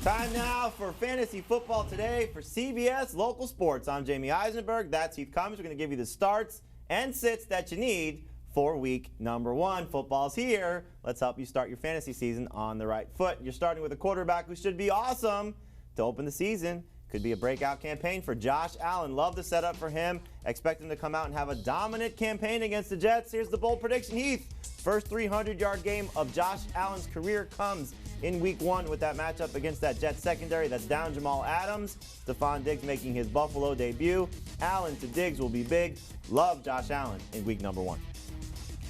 Time now for Fantasy Football Today for CBS Local Sports. I'm Jamey Eisenberg. That's Heath Cummings. We're going to give you the starts and sits that you need for week number 1. Football's here. Let's help you start your fantasy season on the right foot. You're starting with a quarterback who should be awesome to open the season. Could be a breakout campaign for Josh Allen. Love the setup for him. Expect him to come out and have a dominant campaign against the Jets. Here's the bold prediction, Heath. First 300-yard game of Josh Allen's career comes in week 1 with that matchup against that Jets secondary. That's down Jamal Adams. Stephon Diggs making his Buffalo debut. Allen to Diggs will be big. Love Josh Allen in week number 1.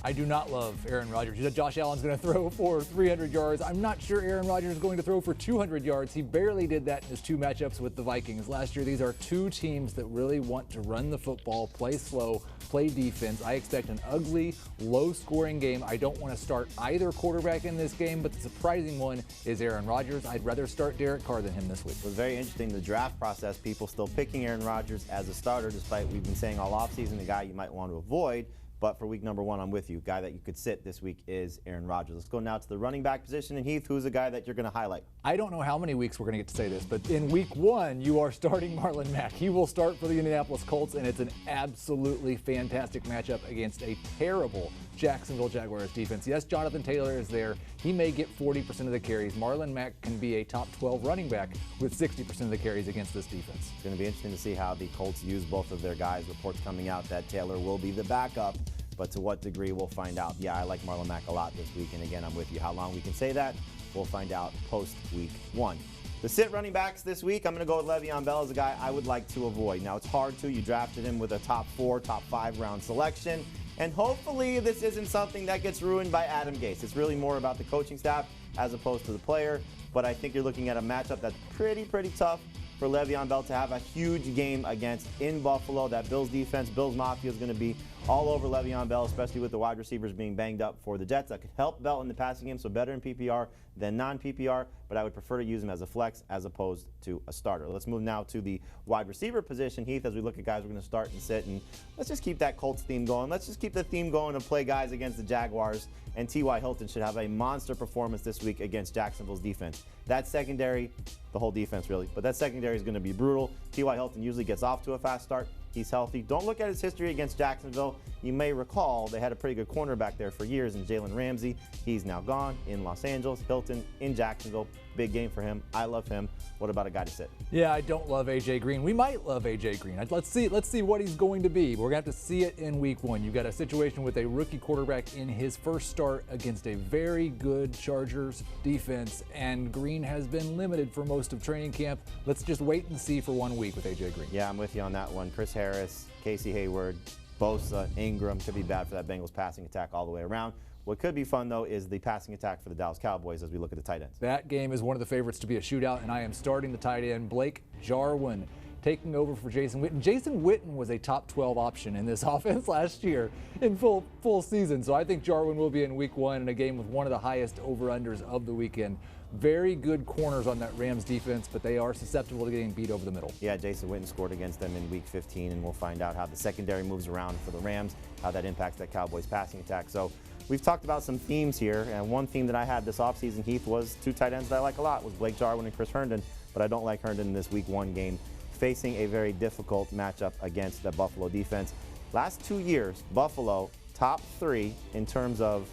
I do not love Aaron Rodgers. You said Josh Allen's going to throw for 300 yards. I'm not sure Aaron Rodgers is going to throw for 200 yards. He barely did that in his 2 matchups with the Vikings last year. These are 2 teams that really want to run the football, play slow, play defense. I expect an ugly, low-scoring game. I don't want to start either quarterback in this game, but the surprising one is Aaron Rodgers. I'd rather start Derek Carr than him this week. It was very interesting, the draft process, people still picking Aaron Rodgers as a starter, despite we've been saying all offseason the guy you might want to avoid. But for week number 1, I'm with you. Guy that you could sit this week is Aaron Rodgers. Let's go now to the running back position. And Heath, who's a guy that you're going to highlight? I don't know how many weeks we're going to get to say this, but in week 1, you are starting Marlon Mack. He will start for the Indianapolis Colts, and it's an absolutely fantastic matchup against a terrible Jacksonville Jaguars defense. Yes, Jonathan Taylor is there. He may get 40% of the carries. Marlon Mack can be a top 12 running back with 60% of the carries against this defense. It's going to be interesting to see how the Colts use both of their guys. Reports coming out that Taylor will be the backup, but to what degree, we'll find out. Yeah, I like Marlon Mack a lot this week, and again, I'm with you. How long we can say that, we'll find out post-week 1. The sit running backs this week, I'm going to go with LeVeon Bell as a guy I would like to avoid. Now, it's hard to. You drafted him with a top 4, top 5 round selection, and hopefully this isn't something that gets ruined by Adam Gase. It's really more about the coaching staff as opposed to the player, but I think you're looking at a matchup that's pretty tough for LeVeon Bell to have a huge game against in Buffalo. That Bills defense, Bills Mafia is going to be all over LeVeon Bell, especially with the wide receivers being banged up for the Jets. That could help Bell in the passing game, so better in PPR than non-PPR, but I would prefer to use him as a flex as opposed to a starter. Let's move now to the wide receiver position, Heath, as we look at guys we're going to start and sit, and let's just keep that Colts theme going. Let's just keep the theme going to play guys against the Jaguars, and T.Y. Hilton should have a monster performance this week against Jacksonville's defense. That secondary, the whole defense really, but that secondary is going to be brutal. T.Y. Hilton usually gets off to a fast start. He's healthy. Don't look at his history against Jacksonville. You may recall they had a pretty good cornerback there for years in Jalen Ramsey. He's now gone in Los Angeles. Hilton in Jacksonville. Big game for him. I love him. What about a guy to sit? Yeah, I don't love A.J. Green. We might love A.J. Green. Let's see what he's going to be. We're going to have to see it in week 1. You've got a situation with a rookie quarterback in his first start against a very good Chargers defense, and Green has been limited for most of training camp. Let's just wait and see for 1 week with A.J. Green. Yeah, I'm with you on that one. Chris Harris, Casey Hayward, Bosa, Ingram could be bad for that Bengals passing attack all the way around. What could be fun, though, is the passing attack for the Dallas Cowboys as we look at the tight ends. That game is one of the favorites to be a shootout, and I am starting the tight end, Blake Jarwin, taking over for Jason Witten. Jason Witten was a top 12 option in this offense last year in full season, so I think Jarwin will be in week 1 in a game with one of the highest over-unders of the weekend. Very good corners on that Rams defense, but they are susceptible to getting beat over the middle. Yeah, Jason Witten scored against them in week 15, and we'll find out how the secondary moves around for the Rams, how that impacts that Cowboys passing attack. So we've talked about some themes here, and one theme that I had this offseason, Heath, was 2 tight ends that I like a lot, was Blake Jarwin and Chris Herndon, but I don't like Herndon in this week 1 game, facing a very difficult matchup against the Buffalo defense. Last 2 years, Buffalo top 3 in terms of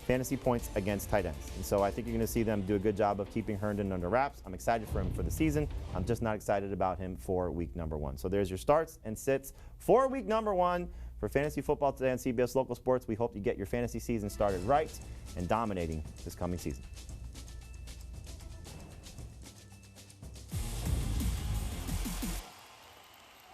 fantasy points against tight ends. And so I think you're going to see them do a good job of keeping Herndon under wraps. I'm excited for him for the season. I'm just not excited about him for week number 1. So there's your starts and sits for week number 1 for Fantasy Football Today on CBS Local Sports. We hope you get your fantasy season started right and dominating this coming season.